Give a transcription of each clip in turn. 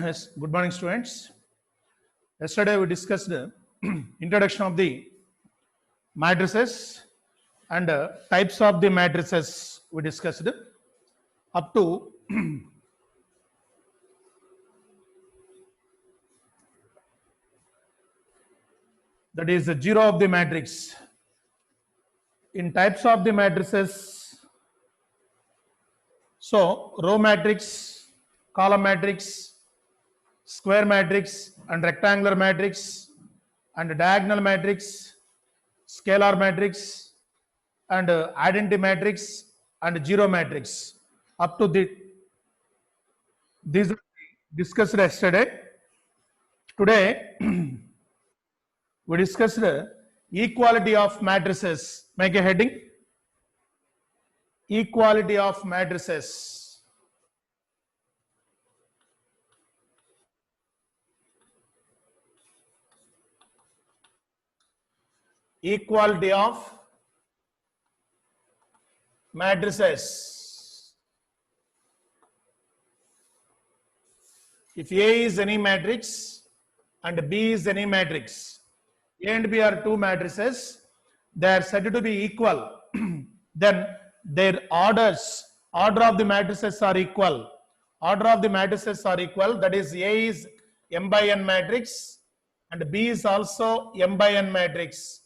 Yes, good morning, students. Yesterday we discussed introduction of the matrices and types of the matrices. We discussed up to that is the zero of the matrix. In types of the matrices, so row matrix, column matrix, square matrix, and rectangular matrix, and diagonal matrix, scalar matrix, and identity matrix and zero matrix. Up to these discussed yesterday. Today we discussed equality of matrices. Make a heading: equality of matrices. Equality of matrices. If A is any matrix and B is any matrix, A and B are two matrices, they are said to be equal. Then their order of the matrices are equal. Order of the matrices are equal. That is, A is M by N matrix and B is also M by N matrix.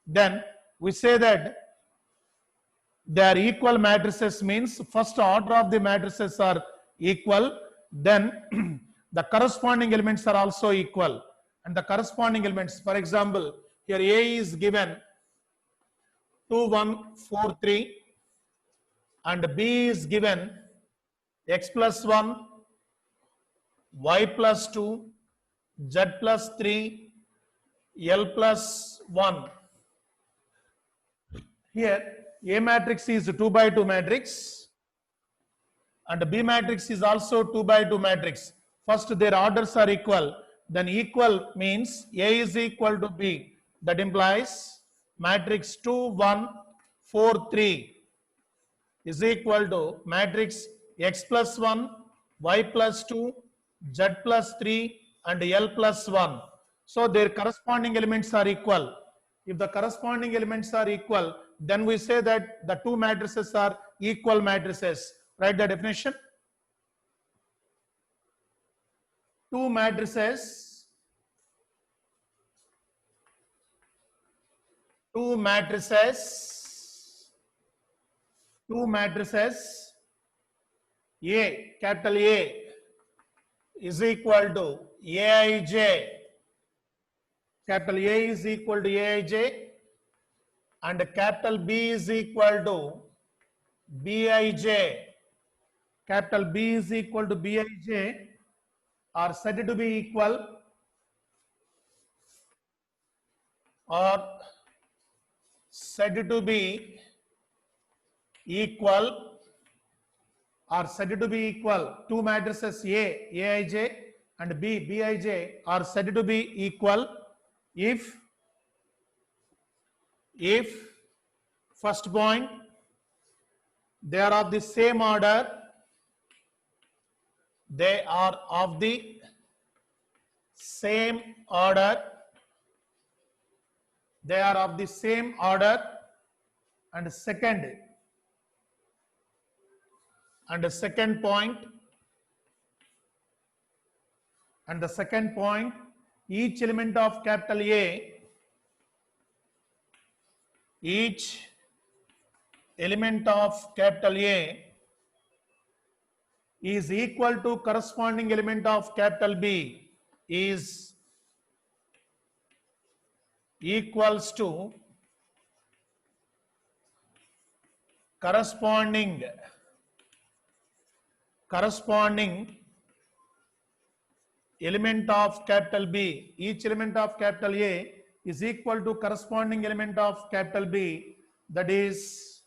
Then we say that they are equal matrices means first order of the matrices are equal, then the corresponding elements are also equal, and the corresponding elements, for example, here A is given 2 1 4 3 and B is given x plus 1 y plus 2 z plus 3 L plus 1. Here A matrix is 2 by 2 matrix and B matrix is also 2 by 2 matrix. First their orders are equal, then equal means A is equal to B. That implies matrix 2 1 4 3 is equal to matrix x plus 1 y plus 2 z plus 3 and L plus 1. So their corresponding elements are equal. If the corresponding elements are equal, then we say that the two matrices are equal matrices. Write the definition. Two matrices A, capital A is equal to Aij, capital A is equal to Aij, and capital B is equal to Bij, capital B is equal to Bij are said to be equal or said to be equal are said to be equal. Two matrices A, Aij and B, Bij are said to be equal if first point they are of the same order, they are of the same order, they are of the same order, and second point, each element of capital A, each element of capital A is equal to corresponding element of capital B is equals to corresponding element of capital B. Each element of capital A is equal to corresponding element of capital B. That is,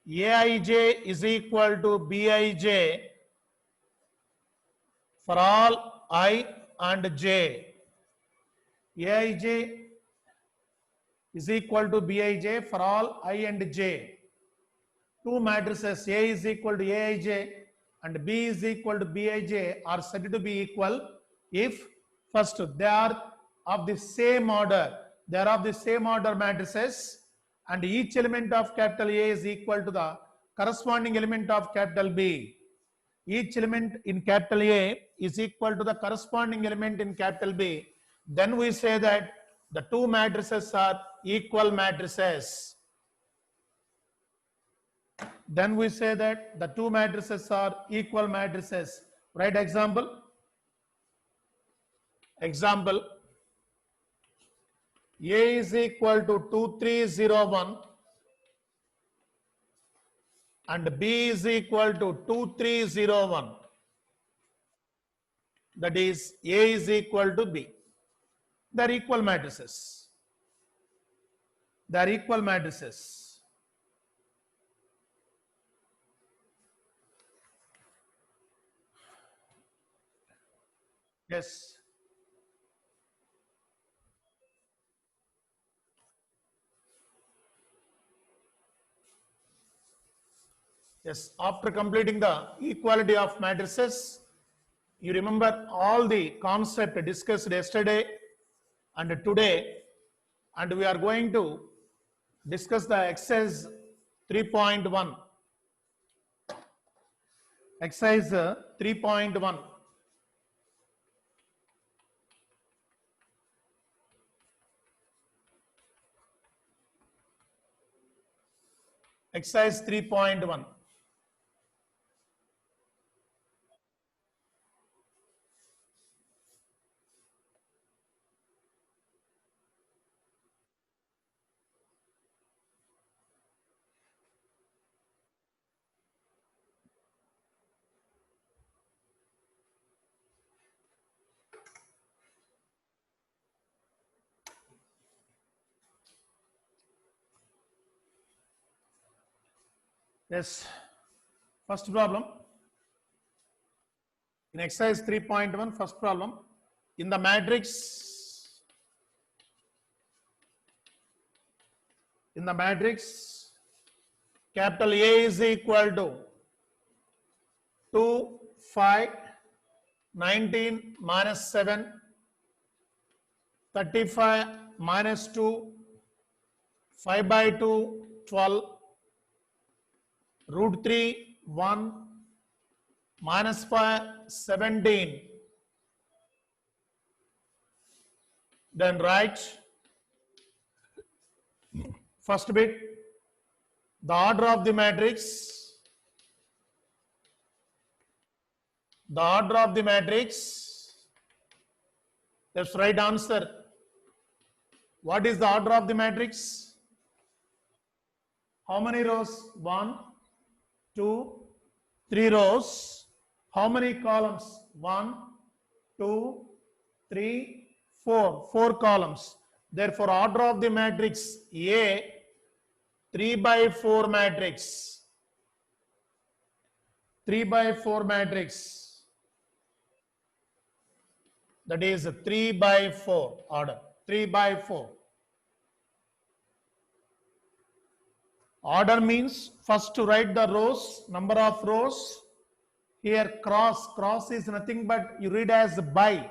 Aij is equal to Bij for all I and j. Aij is equal to Bij for all I and j. Two matrices A is equal to Aij and B is equal to Bij are said to be equal if first they are of the same order. They are of the same order matrices, and each element of capital A is equal to the corresponding element of capital B. Each element in capital A is equal to the corresponding element in capital B. Then we say that the two matrices are equal matrices. Then we say that the two matrices are equal matrices. Write example. Example, A is equal to 2301 and B is equal to 2301. That is, A is equal to B. They are equal matrices. They are equal matrices. Yes. Yes. After completing the equality of matrices, you remember all the concept discussed yesterday and today, and we are going to discuss the exercise 3.1. Exercise 3.1. Exercise 3.1. Yes. First problem. In exercise 3.1, first problem. In the matrix, capital A is equal to 2, 5, 19 minus 7, 35 minus 2, 5 by 2, 12, root 3, 1, minus 5, 17. Then write first bit, the order of the matrix. The order of the matrix. That's right answer. What is the order of the matrix? How many rows? 1, 2, 3 rows. How many columns? 1, 2, 3, 4. 4 columns. Therefore, order of the matrix A, 3 by 4 matrix. 3 by 4 matrix. That is 3 by 4 order. 3 by 4. Order means first to write the rows, number of rows. Here cross is nothing but you read as by.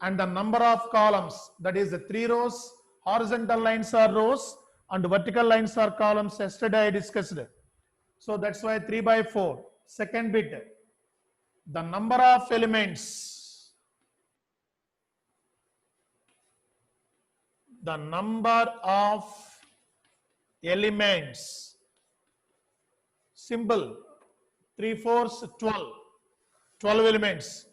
And the number of columns, that is 3 rows. Horizontal lines are rows and vertical lines are columns. Yesterday I discussed. So that's why 3 by 4. Second bit, the number of elements. The number of elements. Simple. 3 fours, 12. 12 elements.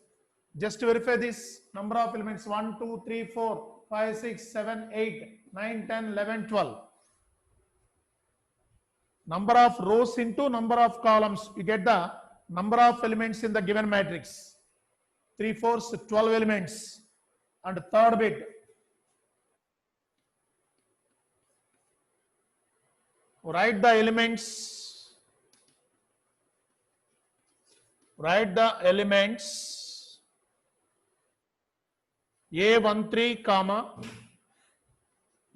Just to verify this, number of elements 1, 2, 3, 4, 5, 6, 7, 8, 9, 10, 11, 12. Number of rows into number of columns. You get the number of elements in the given matrix. 3 fours, 12 elements. And third bit, write the elements. Write the elements. A13 comma,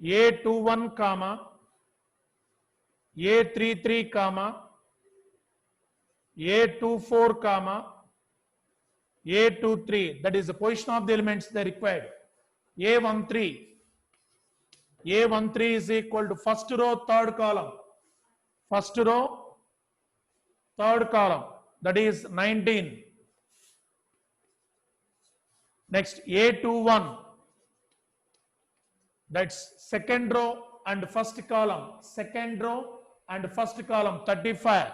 A21 comma, A33 comma, A24 comma A23, that is the position of the elements they required. A13 is equal to first row third column, first row third column, that is 19. Next A21, that's second row and first column, second row and first column, 35.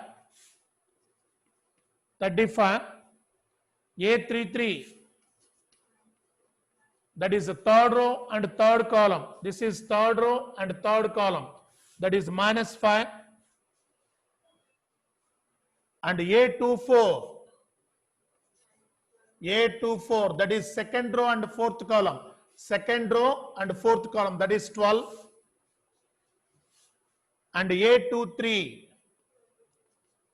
A33, that is the third row and third column, this is third row and third column, that is -5. And A24, that is second row and fourth column, second row and fourth column, that is 12. And A23,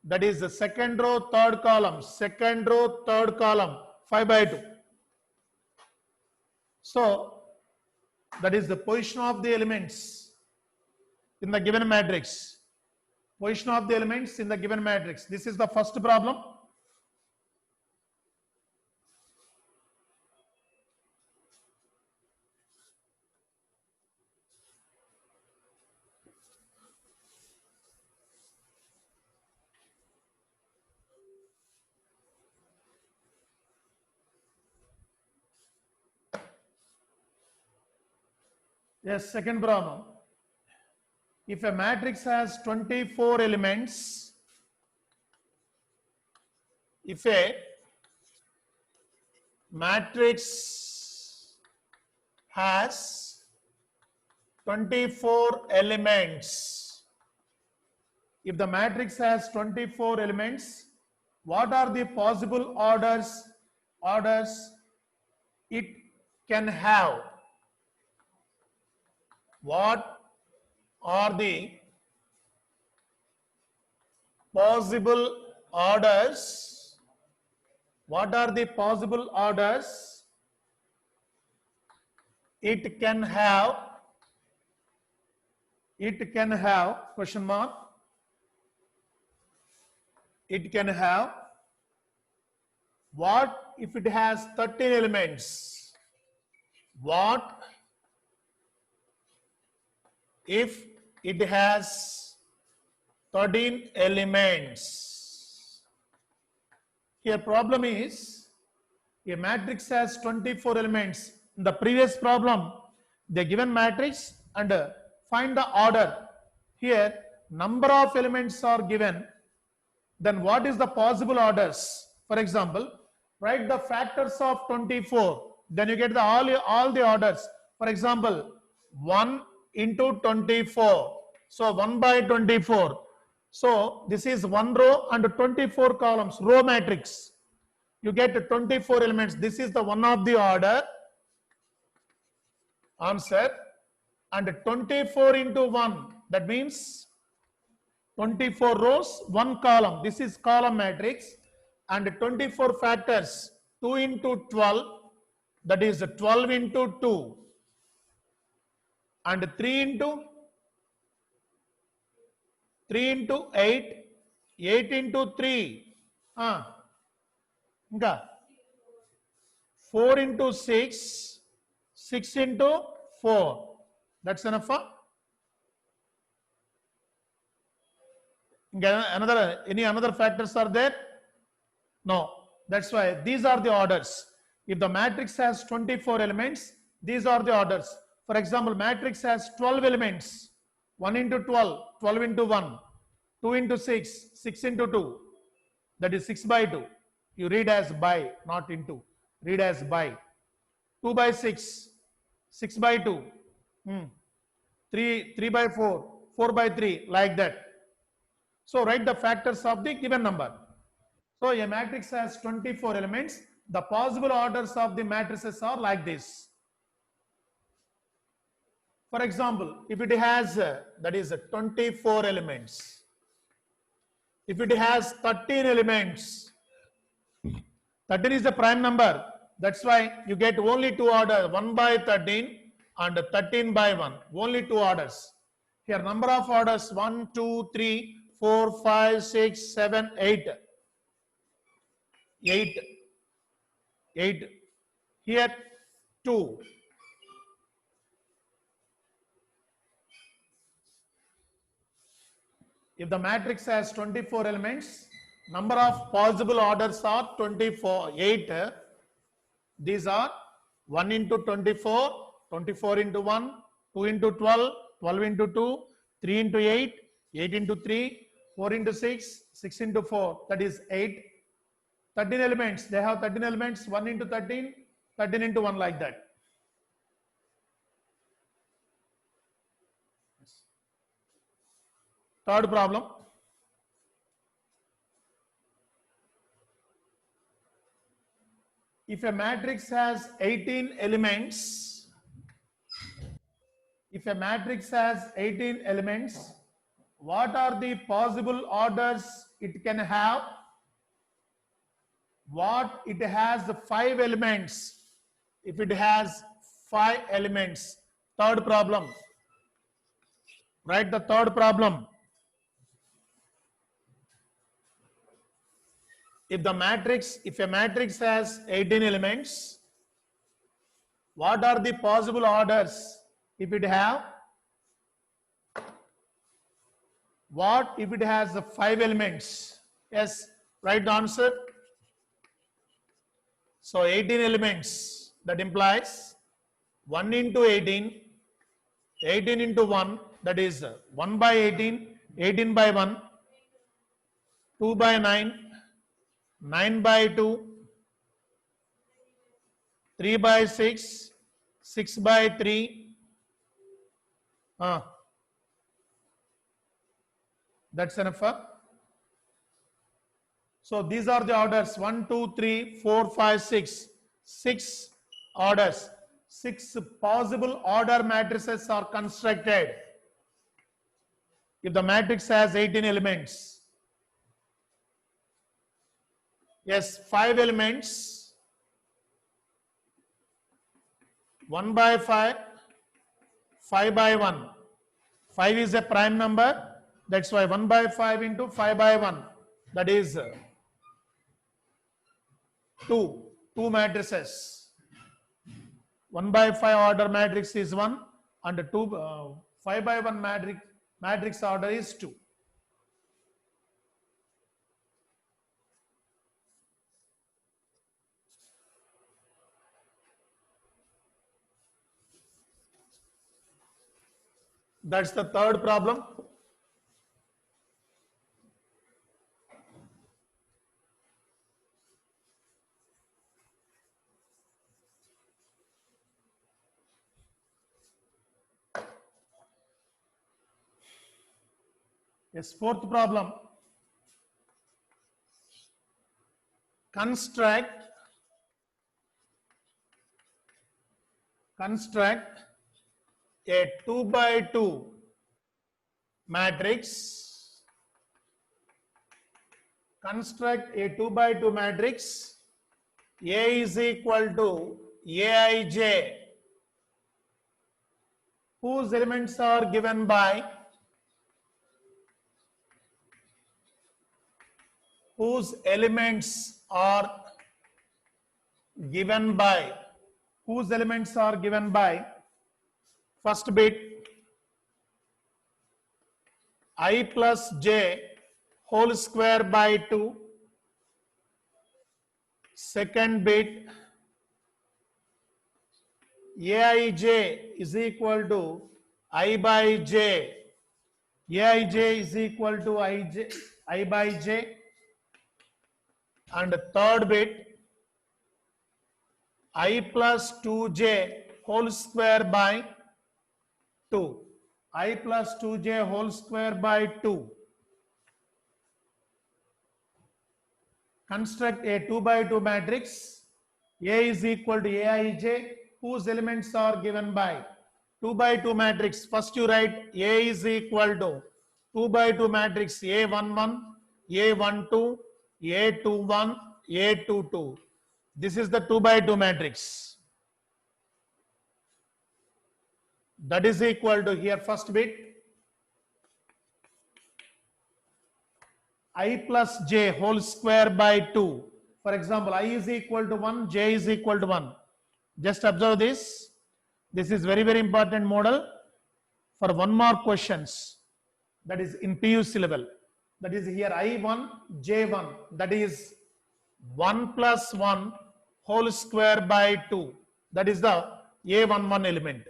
that is the second row third column, second row third column, 5/2. So that is the position of the elements in the given matrix. Position of the elements in the given matrix. This is the first problem. Yes, second problem. If a matrix has 24 elements, if a matrix has 24 elements, if the matrix has 24 elements, what are the possible orders it can have? What are the possible orders? What are the possible orders it can have? It can have, question mark. It can have. What if it has 13 elements? What if it has 13 elements? Here problem is a matrix has 24 elements. In the previous problem, the given matrix and find the order. Here number of elements are given. Then what is the possible orders? For example, write the factors of 24. Then you get the all the orders. For example, 1 into 24. So 1/24. So this is one row and 24 columns, row matrix. You get 24 elements. This is the one of the order. Answer. And 24 into 1. That means 24 rows, 1 column. This is column matrix. And 24 factors. 2 into 12. That is 12 into 2. And 3 into 8, 8 into 3, 4 into 6, 6 into 4. That's enough. Any another factors are there? No. That's why these are the orders. If the matrix has 24 elements, these are the orders. For example, matrix has 12 elements. 1 into 12, 12 into 1, 2 into 6, 6 into 2. That is 6/2. You read as by, not into. Read as by. 2/6, 6/2. 3/4, 4/3, like that. So write the factors of the given number. So a matrix has 24 elements. The possible orders of the matrices are like this. For example, if it has that is 24 elements, if it has 13 elements, 13 is the prime number. That's why you get only 2 orders, 1/13 and 13/1. Only 2 orders. Here number of orders 1, 2, 3, 4, 5, 6, 7, 8. 8, 8. Here 2. If the matrix has 24 elements, number of possible orders are 24, 8. These are 1 into 24, 24 into 1, 2 into 12, 12 into 2, 3 into 8, 8 into 3, 4 into 6, 6 into 4, that is 8. 13 elements, they have 13 elements, 1 into 13, 13 into 1, like that. Third problem. If a matrix has 18 elements, what are the possible orders it can have? What it has 5 elements. If it has 5 elements. Third problem. Write the third problem. If a matrix has 18 elements, what are the possible orders if it have? What if it has 5 elements? Yes, right answer. So 18 elements, that implies 1 into 18, 18 into 1, that is 1 by 18, 18 by 1, 2 by 9, 9 by 2, 3 by 6, 6 by 3. That's enough. So these are the orders 1, 2, 3, 4, 5, 6. 6 orders. 6 possible order matrices are constructed if the matrix has 18 elements. Yes, 5 elements. 1 by 5, 5 by 1. 5 is a prime number. That's why 1 by 5 into 5 by 1. That is 2 matrices. 1 by 5 order matrix is 1 and 5 by 1 matrix order is 2. That's the third problem. Yes, fourth problem. Construct a 2 by 2 matrix. Construct a 2 by 2 matrix. A is equal to Aij, whose elements are given by whose elements are given by first bit I plus j whole square by 2, second bit Aij is equal to I by j, Aij is equal to I by j, and third bit I plus 2j whole square by 2, I plus 2j whole square by 2. Construct a 2 by 2 matrix. A is equal to Aij, whose elements are given by 2 by 2 matrix. First you write A is equal to 2 by 2 matrix A11, A12, A21, A22. This is the 2 by 2 matrix. That is equal to, here first bit I plus j whole square by 2. For example, I is equal to 1, J is equal to 1. Just observe this. This is very, very important model for one more questions. That is in PUC level. That is here I1, J1. That is 1 plus 1 whole square by 2. That is the A11 element.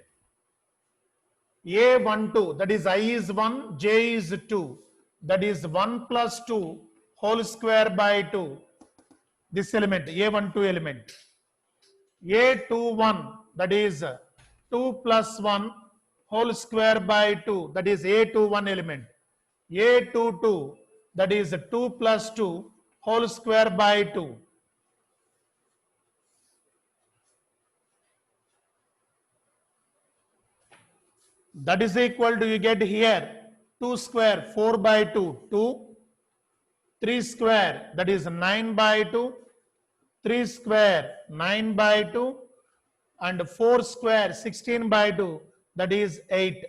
A12, that is I is 1, J is 2. That is 1 plus 2 whole square by 2. This element, A12 element. A21, that is 2 plus 1 whole square by 2. That is A21 element. A22, that is 2 plus 2 whole square by 2. That is equal to, you get here 2 square 4 by 2, 2. 3 square, that is 9 by 2. 3 square 9 by 2. And 4 square 16 by 2, that is 8.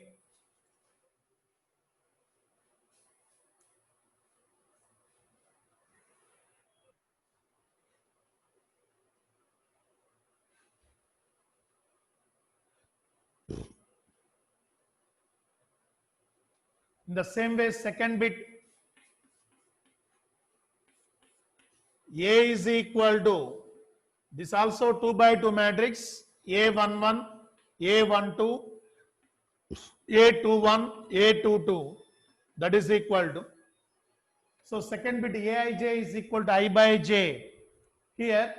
In the same way, second bit, A is equal to, this also 2 by 2 matrix, A11, A12, A21, A22, that is equal to. So second bit Aij is equal to I by j. Here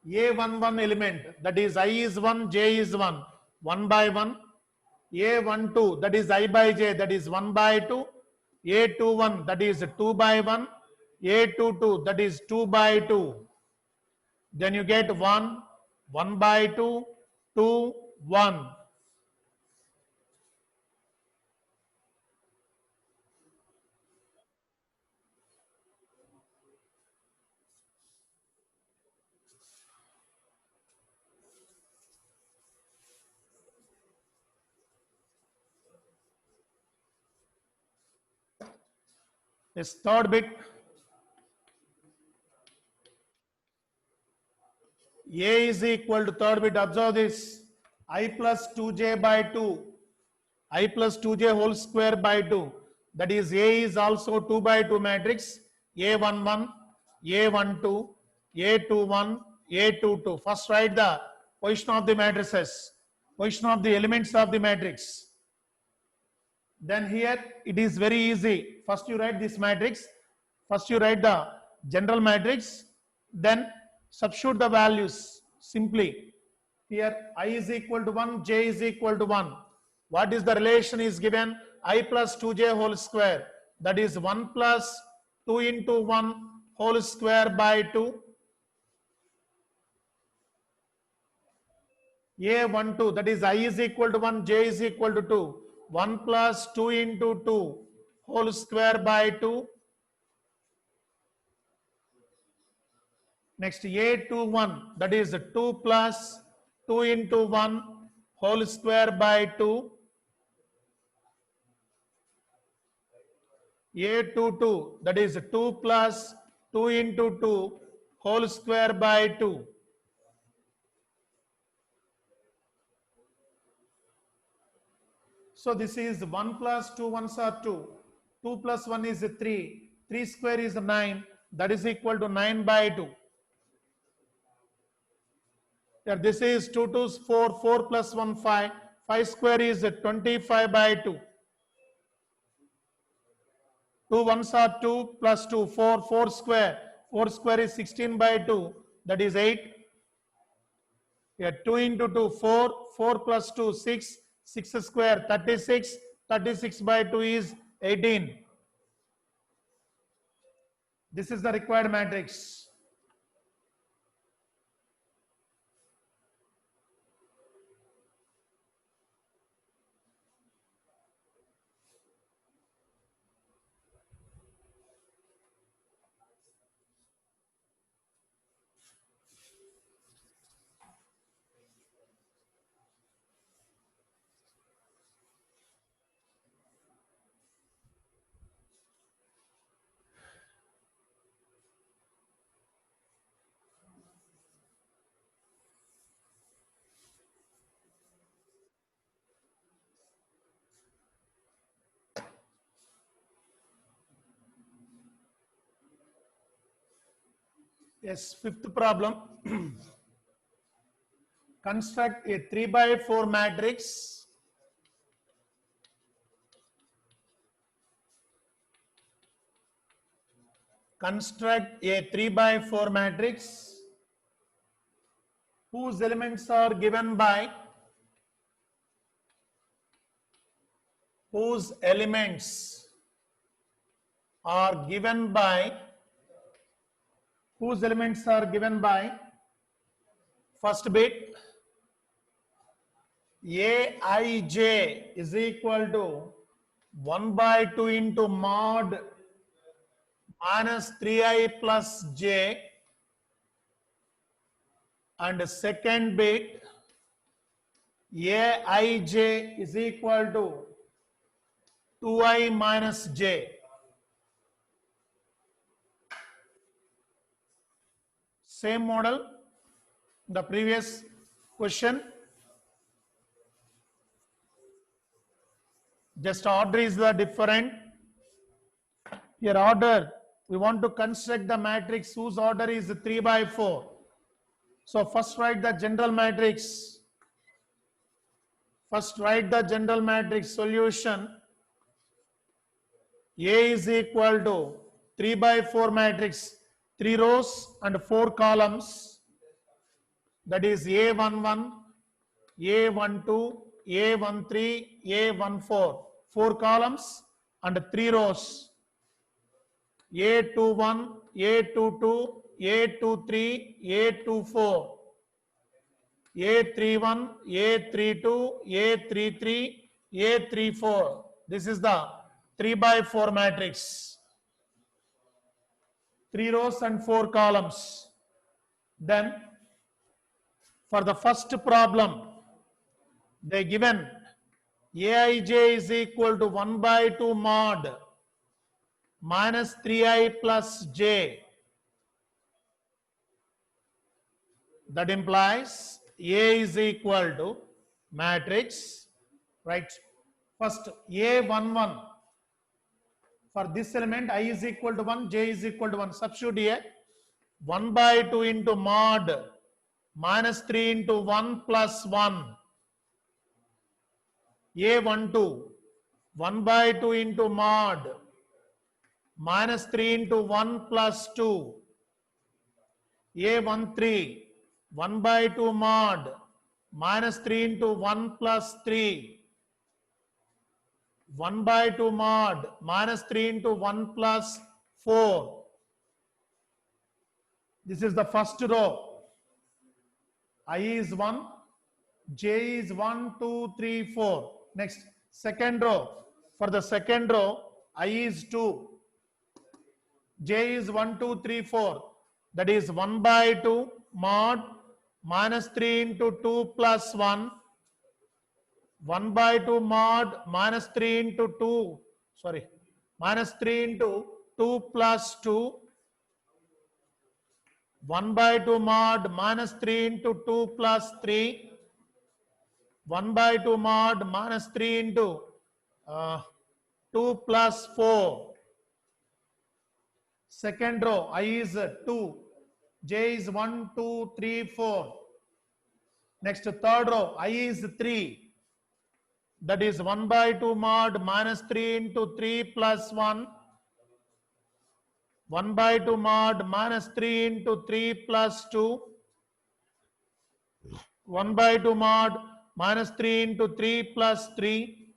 A11 element, that is I is 1, J is 1, 1 by 1. A12, that is I by j, that is 1 by 2. A21, that is 2 by 1. A22, that is 2 by 2. Then you get 1, 1 by 2, 2, 1. This third bit, A is equal to third bit, observe this, I plus 2j by 2, I plus 2j whole square by 2. That is A is also 2 by 2 matrix, A11, A12, A21, A22. First write the position of the matrices, position of the elements of the matrix. Then here it is very easy. First you write this matrix, first you write the general matrix, then substitute the values simply. Here I is equal to 1, J is equal to 1. What is the relation is given? I plus 2j whole square. That is 1 plus 2 into 1 whole square by 2. A12, that is I is equal to 1, J is equal to 2. 1 plus 2 into 2 whole square by 2. Next A21, that is 2 plus 2 into 1 whole square by 2. A22, that is 2 plus 2 into 2 whole square by 2. So this is 1 plus 2 ones are 2. 2 plus 1 is 3. 3 square is 9. That is equal to 9 by 2. Here this is 2 2's 4. 4 plus 1 5. 5 square is 25 by 2. 2 ones are 2 plus 2. 4. 4 square. 4 square is 16 by 2. That is 8. Here 2 into 2 4. 4 plus 2 6. 6 square 36. 36 by 2 is 18. This is the required matrix. Yes, fifth problem. Construct a 3 by 4 matrix. Construct a 3 by 4 matrix whose elements are given by whose elements are given by first bit Aij is equal to 1 by 2 into mod minus 3i plus j, and second bit Aij is equal to 2i minus j. Same model, the previous question, just order is the different. Here order, we want to construct the matrix whose order is 3 by 4. So first write the general matrix. First write the general matrix solution. A is equal to 3 by 4 matrix, 3 rows and 4 columns. That is A11, A12, A13, A14. 4 columns and 3 rows. A21, A22, A23, A24, A31, A32, A33, A34. This is the 3 by 4 matrix. 3 rows and 4 columns. Then for the first problem, they given Aij is equal to 1 by 2 mod minus 3i plus j. That implies A is equal to matrix, right? First A11, for this element I is equal to 1, j is equal to 1. Substitute here 1 by 2 into mod minus 3 into 1 plus 1. A12, 1 by 2 into mod minus 3 into 1 plus 2. A13, 1 by 2 mod minus 3 into 1 plus 3. 1 by 2 mod minus 3 into 1 plus 4. This is the first row. I is 1, j is 1, 2, 3, 4. Next, second row. For the second row, I is 2, j is 1, 2, 3, 4. That is 1 by 2 mod minus 3 into 2 plus 1. 1 by 2 mod minus 3 into 2. Sorry. Minus 3 into 2 plus 2. 1 by 2 mod minus 3 into 2 plus 3. 1 by 2 mod minus 3 into 2 plus 4. Second row, I is 2, j is 1, 2, 3, 4. Next, third row, I is 3. That is 1 by 2 mod minus 3 into 3 plus 1. 1 by 2 mod minus 3 into 3 plus 2. 1 by 2 mod minus 3 into 3 plus 3.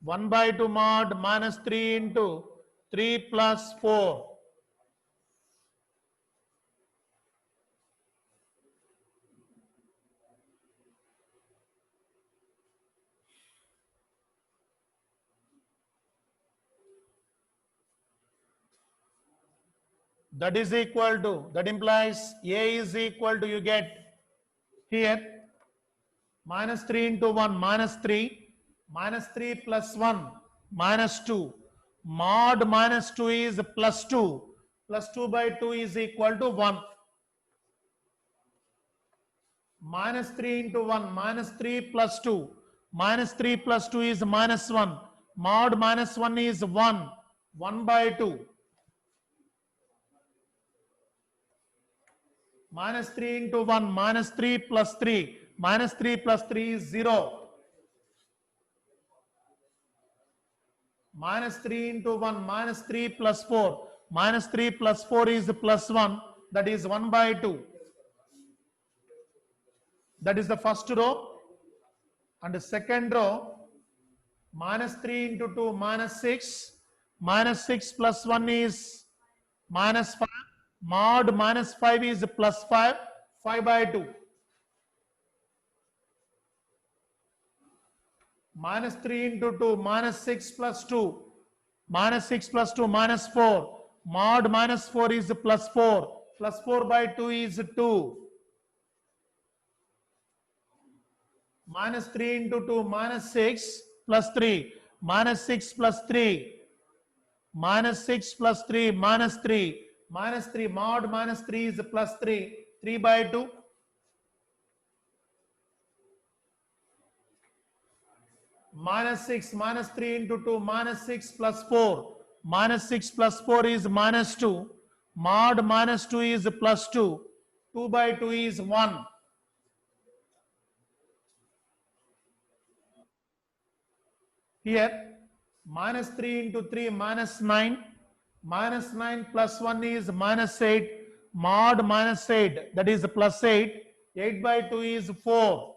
1 by 2 mod minus 3 into 3 plus 4. That is equal to, that implies A is equal to, you get here, minus 3 into 1, minus 3, minus 3 plus 1, minus 2. Mod minus 2 is plus 2. Plus 2 by 2 is equal to 1. Minus 3 into 1, minus 3 plus 2. Minus 3 plus 2 is minus 1. Mod minus 1 is 1. 1 by 2. Minus 3 into 1, minus 3 plus 3. Minus 3 plus 3 is 0. Minus 3 into 1, minus 3 plus 4. Minus 3 plus 4 is plus 1, that is 1 by 2. That is the first row. And the second row, minus 3 into 2, minus 6. Minus 6 plus 1 is minus 5. Mod minus 5 is plus 5. 5 by 2. Minus 3 into 2, minus 6 plus 2. Minus 6 plus 2, minus 4. Mod minus 4 is plus 4. Plus 4 by 2 is 2. Minus 3 into 2, minus 6 plus 3. Minus 6 plus 3. Minus 6 plus 3, minus 3. Minus 3, mod minus 3 is plus 3. 3 by 2. Minus 6, minus 3 into 2, minus 6 plus 4. Minus 6 plus 4 is minus 2. Mod minus 2 is plus 2. 2 by 2 is 1. Here, minus 3 into 3, minus 9. Minus 9 plus 1 is minus 8. Mod minus 8, that is plus 8. 8 by 2 is 4.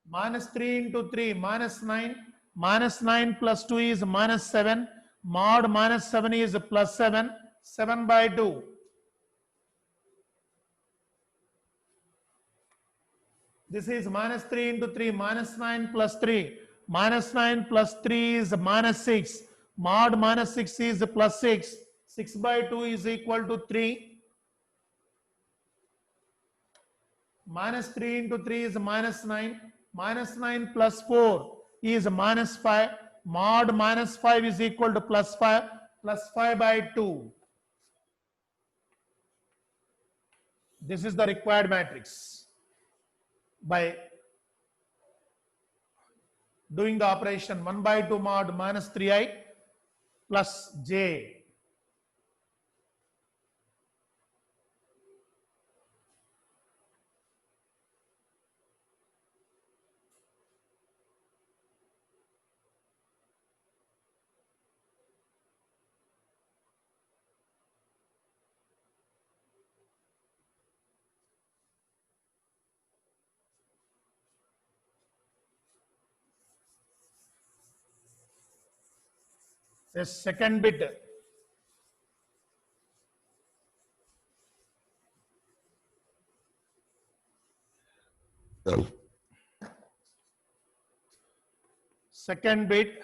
Minus 3 into 3, minus 9. Minus 9 plus 2 is minus 7. Mod minus 7 is plus 7. 7 by 2. This is minus 3 into 3, minus 9 plus 3. Minus 9 plus 3 is minus 6. Mod minus 6 is plus 6. 6 by 2 is equal to 3. Minus 3 into 3 is minus 9. Minus 9 plus 4 is minus 5. Mod minus 5 is equal to plus 5. Plus 5 by 2. This is the required matrix. By doing the operation 1 by 2 mod minus 3i plus j. The second bit. Second bit,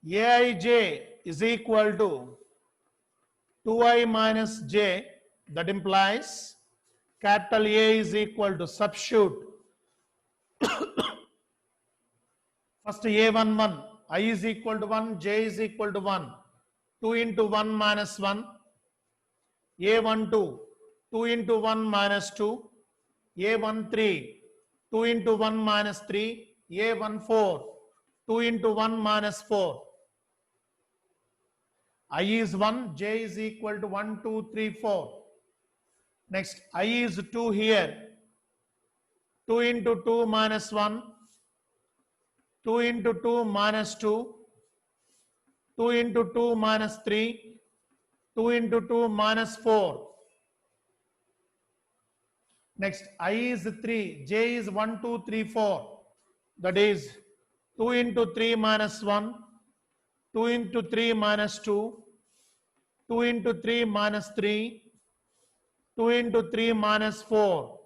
aij is equal to 2i minus j. That implies capital A is equal to substitute. First a11, I is equal to 1, j is equal to 1. 2 into 1 minus 1. a12, 2 into 1 minus 2. a13, 2 into 1 minus 3. a14, 2 into 1 minus 4. I is 1, j is equal to 1, 2, 3, 4. Next, I is 2 here. 2 into 2 minus 1. 2 into 2 minus 2. 2 into 2 minus 3. 2 into 2 minus 4. Next, I is 3, j is 1, 2, 3, 4. That is 2 into 3 minus 1. 2 into 3 minus 2. 2 into 3 minus 3. 2 into 3 minus 4.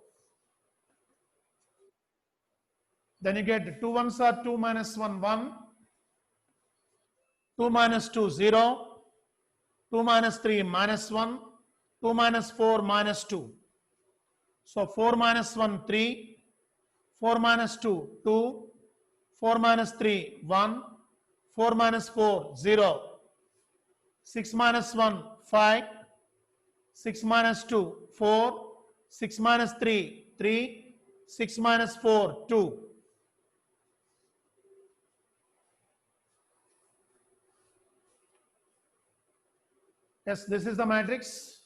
Then you get 2 ones are 2 minus 1, 1. 2 minus 2, 0. 2 minus 3, minus 1. 2 minus 4, minus 2. So 4 minus 1, 3. 4 minus 2, 2. 4 minus 3, 1. 4 minus 4, 0. 6 minus 1, 5. 6 minus 2, 4. 6 minus 3, 3. 6 minus 4, 2. Yes, this is the matrix.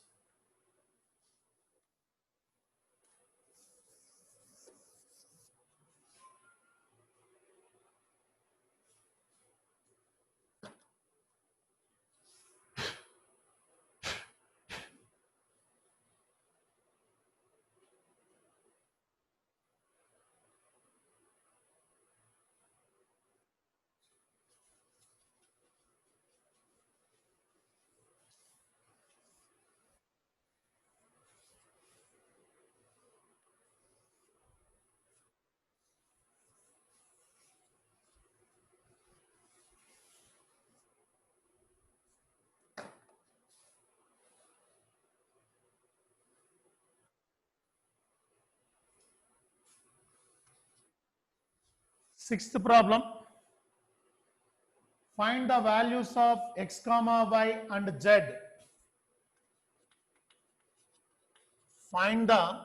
Sixth problem. Find the values of x comma y and z. Find the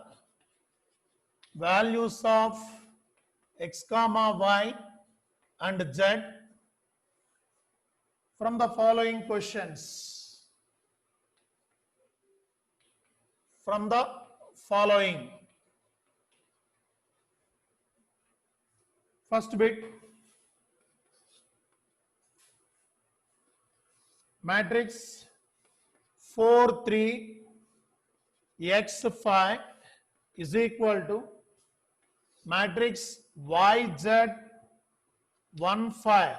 values of x comma y and z from the following questions. From the following. First bit, matrix 4 3 x 5 is equal to matrix y z 1 5.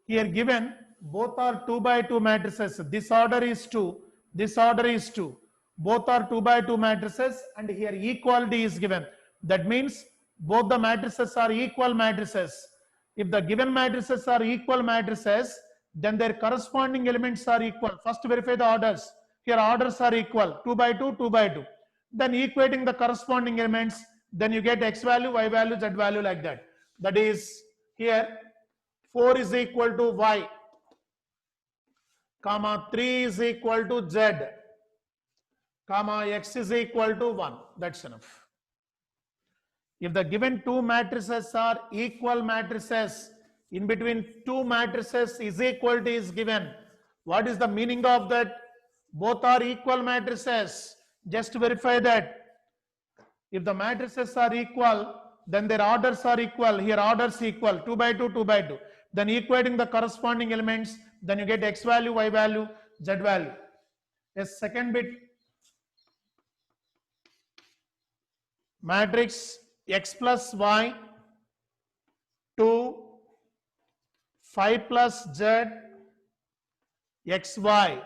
Here given both are 2 by 2 matrices. This order is 2, this order is 2. Both are 2 by 2 matrices, and here equality is given. That means both the matrices are equal matrices. If the given matrices are equal matrices, then their corresponding elements are equal. First verify the orders. Here orders are equal, 2 by 2, 2 by 2. Then equating the corresponding elements, then you get x value, y value, z value, like that. That is, here 4 is equal to y, comma 3 is equal to z, comma x is equal to 1. That's enough. If the given two matrices are equal matrices, in between two matrices is equality is given. What is the meaning of that? Both are equal matrices. Just verify that. If the matrices are equal, then their orders are equal. Here orders equal, 2 by 2, 2 by 2. Then equating the corresponding elements, then you get x value, y value, z value. A second bit, matrix x plus y 2 5 plus z xy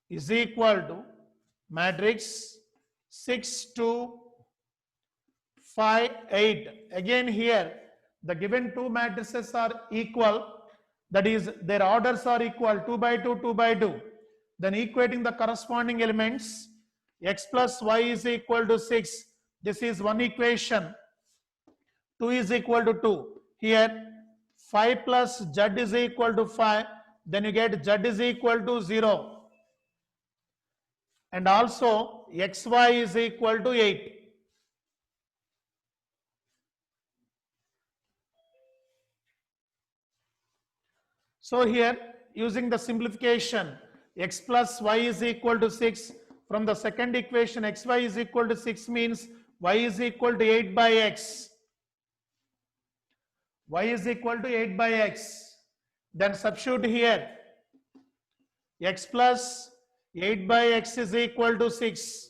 is equal to matrix 6 2 5 8. Again here the given two matrices are equal, that is their orders are equal, 2 by 2, 2 by 2. Then equating the corresponding elements, x plus y is equal to 6. This is one equation. 2 is equal to 2. Here 5 plus z is equal to 5. Then you get z is equal to 0. And also xy is equal to 8. So here using the simplification, x plus y is equal to 6. From the second equation, xy is equal to 6 means y is equal to 8 by x. Y is equal to 8 by x. Then substitute here. X plus 8 by x is equal to 6.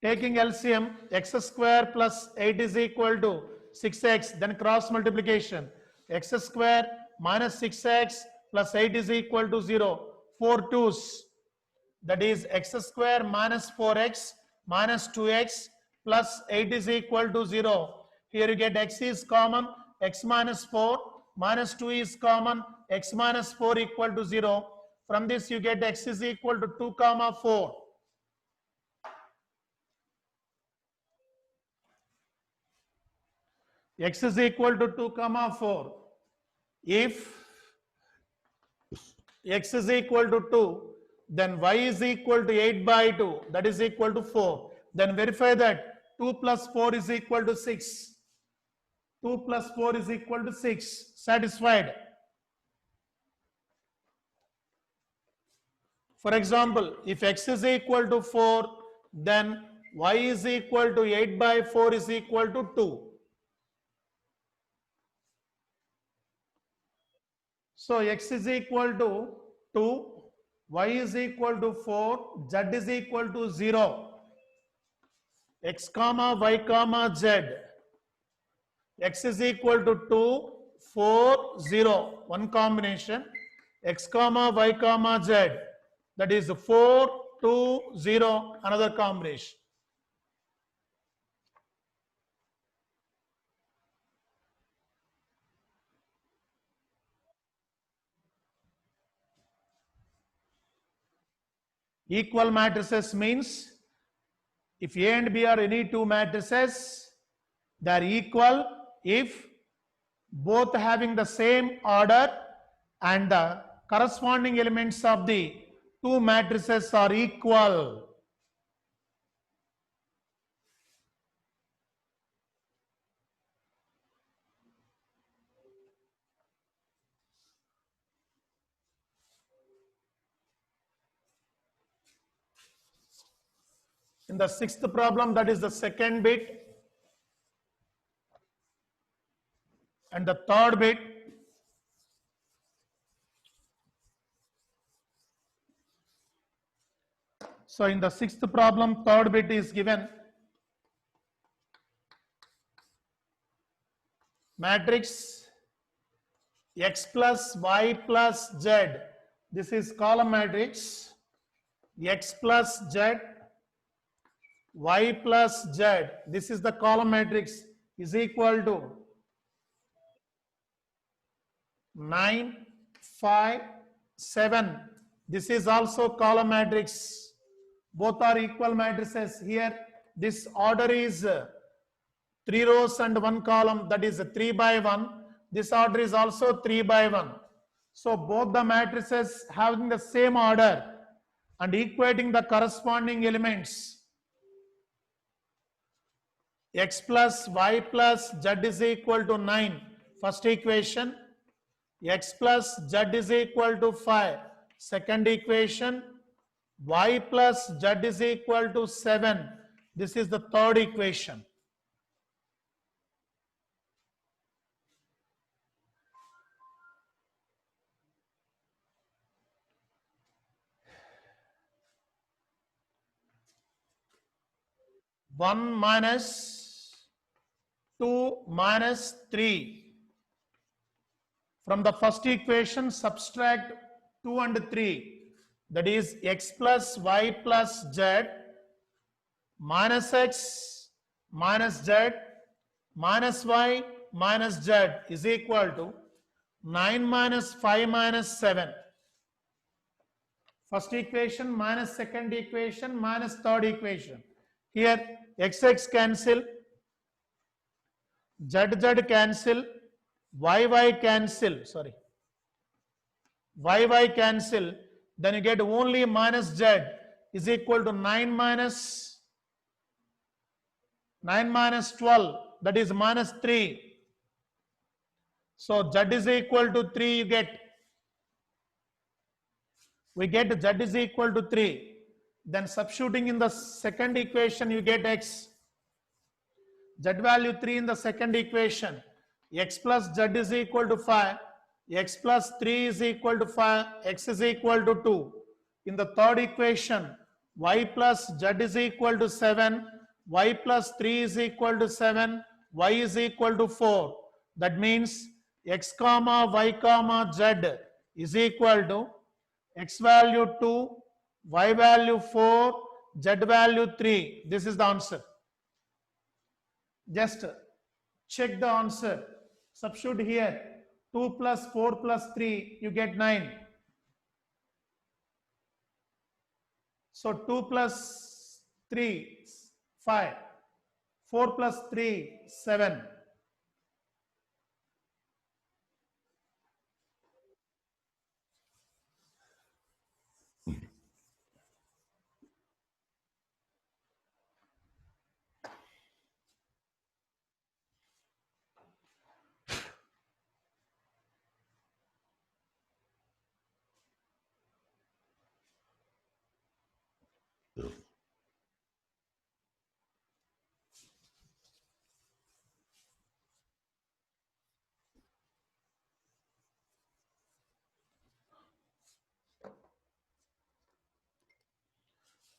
Taking LCM, x square plus 8 is equal to 6x. Then cross multiplication. X square minus 6x plus 8 is equal to 0. 4 2's. That is x square minus 4x minus 2x plus 8 is equal to 0. Here you get x is common, x minus 4 minus 2 is common, x minus 4 equal to 0. From this you get x is equal to 2 comma 4. X is equal to 2 comma 4. If x is equal to 2, then y is equal to 8 by 2, that is equal to 4. Then verify that 2 plus 4 is equal to 6. 2 plus 4 is equal to 6. Satisfied? For example, if x is equal to 4, then y is equal to 8 by 4 is equal to 2. So x is equal to 2, y is equal to 4, z is equal to 0. X comma y comma z. X is equal to 2, 4, 0. One combination. X comma y comma z. That is 4, 2, 0. Another combination. Equal matrices means if A and B are any two matrices, they are equal if both having the same order and the corresponding elements of the two matrices are equal. In the sixth problem, that is the second bit, and the third bit. So in the sixth problem, third bit is given. Matrix x plus y plus z. This is column matrix. X plus z, y plus z. This is the column matrix is equal to 9, 5, 7. This is also column matrix. Both are equal matrices. Here, this order is 3 rows and 1 column, that is 3 by 1. This order is also 3 by 1. So both the matrices having the same order and equating the corresponding elements. X plus y plus z is equal to 9. First equation. X plus z is equal to 5. Second equation. Y plus z is equal to 7. This is the third equation. One minus 2 minus 3. From the first equation, subtract 2 and 3. That is x plus y plus z minus x minus z minus y minus z is equal to 9 minus 5 minus 7. First equation minus second equation minus third equation. Here x cancel, z cancel, y cancel, sorry. Y cancel, then you get only minus z is equal to 9 minus 12, that is minus 3. So z is equal to 3, you get. We get z is equal to 3. Then substituting in the second equation, you get x. Z value 3 in the second equation. X plus z is equal to 5. X plus 3 is equal to 5. X is equal to 2. In the third equation, y plus z is equal to 7. Y plus 3 is equal to 7. Y is equal to 4. That means x comma y comma z is equal to x value 2, y value 4, z value 3. This is the answer. Just check the answer. Substitute here. 2 plus 4 plus 3, you get 9. So 2 plus 3, 5. 4 plus 3, 7.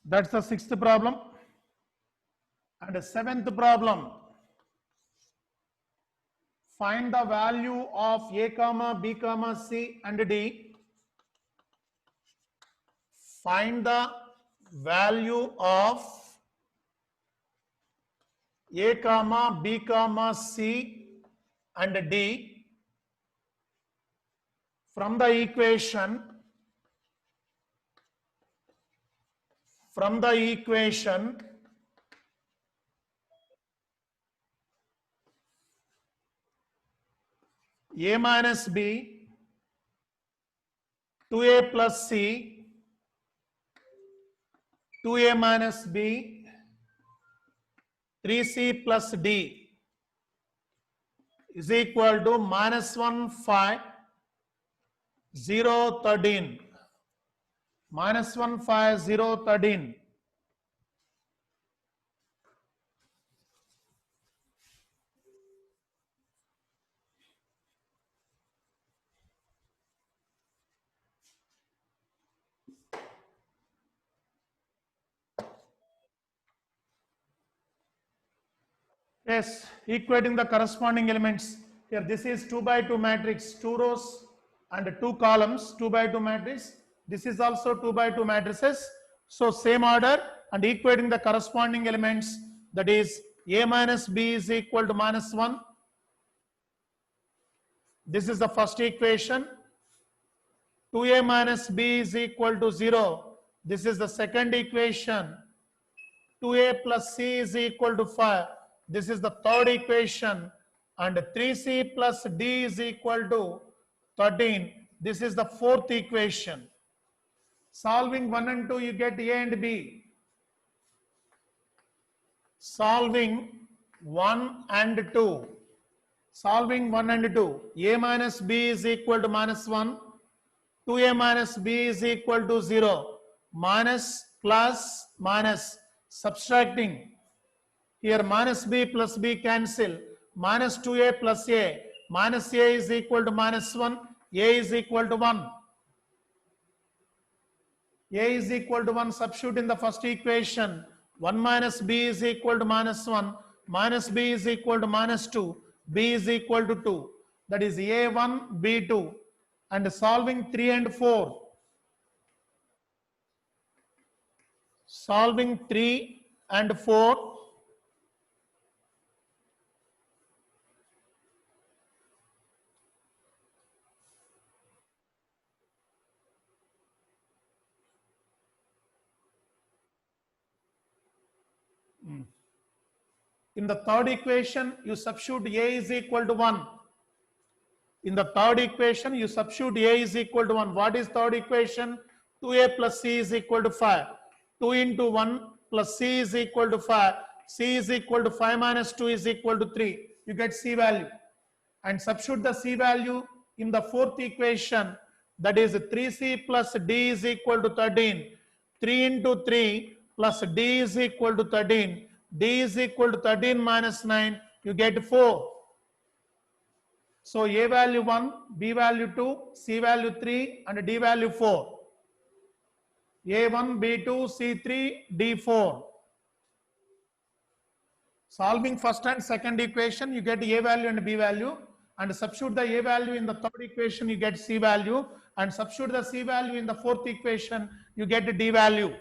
That's the sixth problem. And the seventh problem. Find the value of A comma B comma C and D. Find the value of A comma B comma C and D from the equation A minus B, 2A plus C, 2A minus B, 3C plus D is equal to minus 1, 5, 0, 13. Minus 1, 5, 0, 13. Yes, equating the corresponding elements. Here, this is 2 by 2 matrix, 2 rows and 2 columns, 2 by 2 matrix. This is also 2 by 2 matrices. So, same order and equating the corresponding elements, that is A minus B is equal to minus 1. This is the first equation. 2A minus B is equal to 0. This is the second equation. 2A plus C is equal to 5. This is the third equation. And 3C plus D is equal to 13. This is the fourth equation. Solving 1 and 2, you get A and B. Solving 1 and 2. Solving 1 and 2. A minus B is equal to minus 1. 2A minus B is equal to 0. Minus, plus, minus. Subtracting. Here minus B plus B cancel. Minus 2A plus A. Minus A is equal to minus 1. A is equal to 1. A is equal to 1. Substitute in the first equation. 1 minus B is equal to minus 1. Minus B is equal to minus 2. B is equal to 2. That is A1, B2. And solving 3 and 4. Solving 3 and 4. In the third equation, you substitute A is equal to 1. In the third equation, you substitute A is equal to 1. What is third equation? 2A plus C is equal to 5. 2 into 1 plus C is equal to 5. C is equal to 5 minus 2 is equal to 3. You get C value. And substitute the C value in the fourth equation. That is 3C plus D is equal to 13. 3 into 3 plus D is equal to 13. D is equal to 13 minus 9. You get 4. So A value 1, B value 2, C value 3 and D value 4. A1, B2, C3, D4. Solving first and second equation, you get A value and B value. And substitute the A value in the third equation, you get C value. And substitute the C value in the fourth equation, you get D value.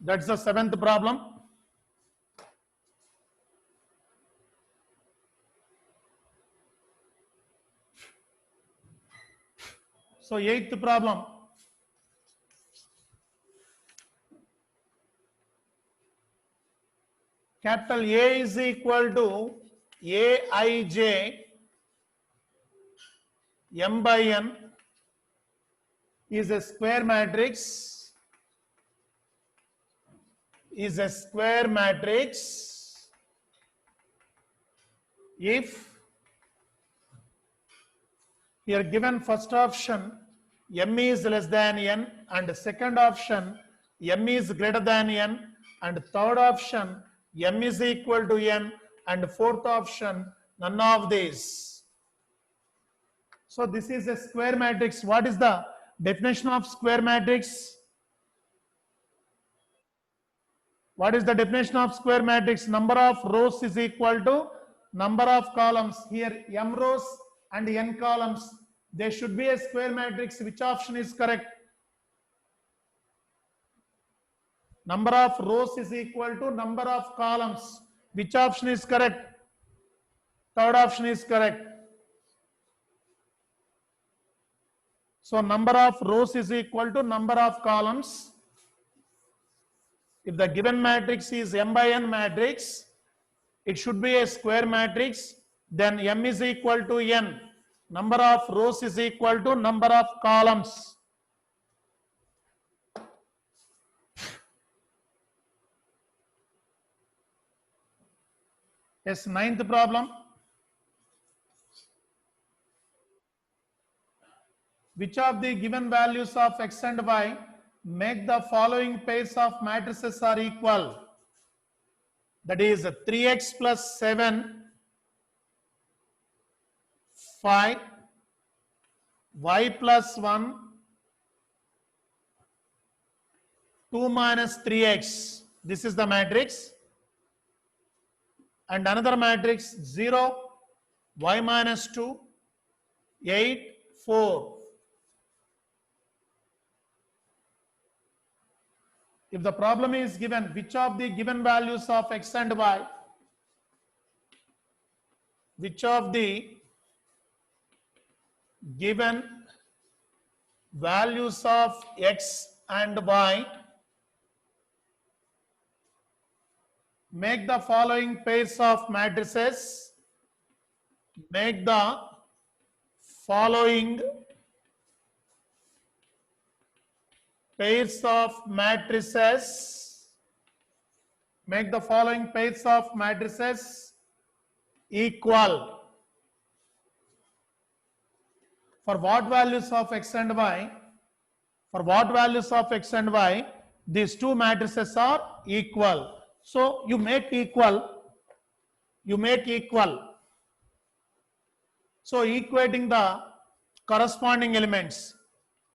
That's the seventh problem. So eighth problem. Capital A is equal to Aij M by N is a square matrix. Is a square matrix if here given first option m is less than n, and second option m is greater than n, and third option m is equal to n, and fourth option none of these. So this is a square matrix. What is the definition of square matrix? What is the definition of square matrix? Number of rows is equal to number of columns. Here m rows and n columns. There should be a square matrix. Which option is correct? Number of rows is equal to number of columns. Which option is correct? Third option is correct. So number of rows is equal to number of columns. If the given matrix is m by n matrix, it should be a square matrix. Then m is equal to n. Number of rows is equal to number of columns. Yes, ninth problem. Which of the given values of x and y make the following pairs of matrices are equal? That is 3x plus 7, 5, y plus 1, 2 minus 3x. This is the matrix. And another matrix 0, y minus 2, 8, 4. If the problem is given, which of the given values of x and y, which of the given values of x and y make the following pairs of matrices, make the following pairs of matrices, make the following pairs of matrices equal. For what values of x and y? For what values of x and y, these two matrices are equal. So you make equal. You make equal. So equating the corresponding elements.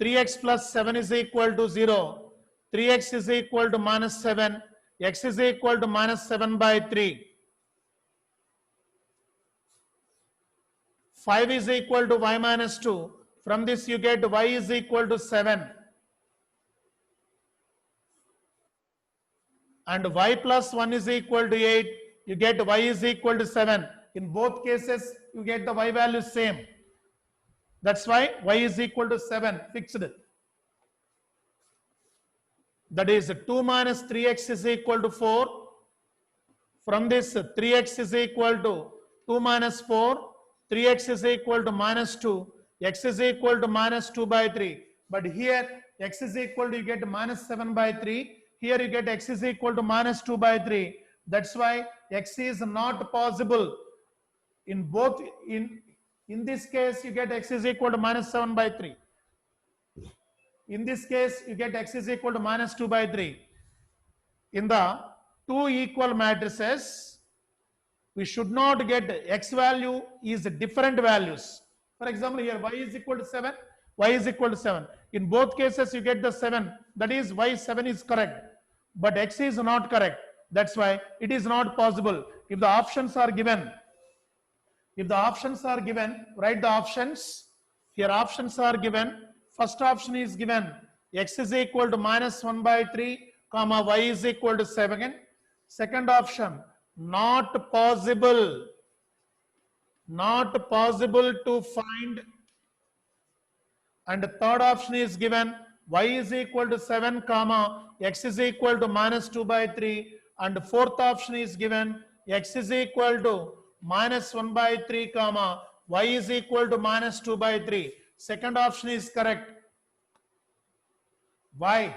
3x plus 7 is equal to 0. 3x is equal to minus 7. X is equal to minus 7 by 3. 5 is equal to y minus 2. From this you get y is equal to 7. And y plus 1 is equal to 8. You get y is equal to 7. In both cases, you get the y value same. That's why y is equal to 7 fixed. That is 2 minus 3x is equal to 4. From this 3x is equal to 2 minus 4. 3x is equal to minus 2. X is equal to minus 2 by 3. But here x is equal to, you get minus 7 by 3. Here you get x is equal to minus 2 by 3. That's why x is not possible. In both, in this case, you get x is equal to minus 7 by 3. In this case, you get x is equal to minus 2 by 3. In the two equal matrices, we should not get x value is different values. For example, here y is equal to 7, y is equal to 7. In both cases, you get the 7. That is why 7 is correct. But x is not correct. That's why it is not possible. If the options are given, write the options. Here options are given. First option is given. X is equal to minus 1 by 3, comma, y is equal to 7. Second option, not possible. Not possible to find. And the third option is given. Y is equal to 7, comma, x is equal to minus 2 by 3. And the fourth option is given. X is equal to minus 1 by 3, comma, y is equal to minus 2 by 3. Second option is correct. Why?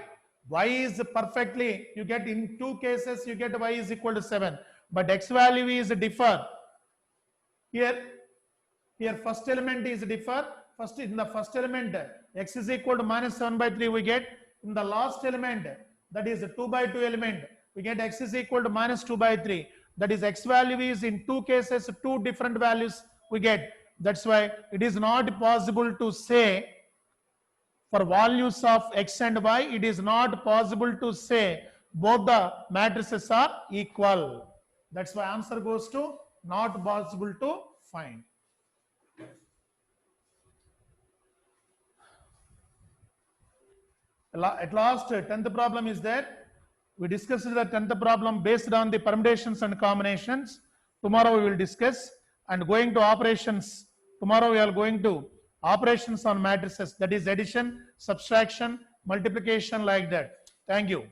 Y is perfectly, you get in two cases, you get y is equal to 7. But x value is differ. Here first element is differ. first in the first element x is equal to minus 7 by 3 we get. In the last element, that is 2 by 2 element, we get x is equal to minus 2 by 3. That is x value is in two cases, two different values we get. That's why it is not possible to say for values of x and y, it is not possible to say both the matrices are equal. That's why answer goes to not possible to find. At last, 10th problem is there. We discussed the 10th problem based on the permutations and combinations. Tomorrow we will discuss, and going to operations. Tomorrow we are going to operations on matrices, that is addition, subtraction, multiplication, like that. Thank you.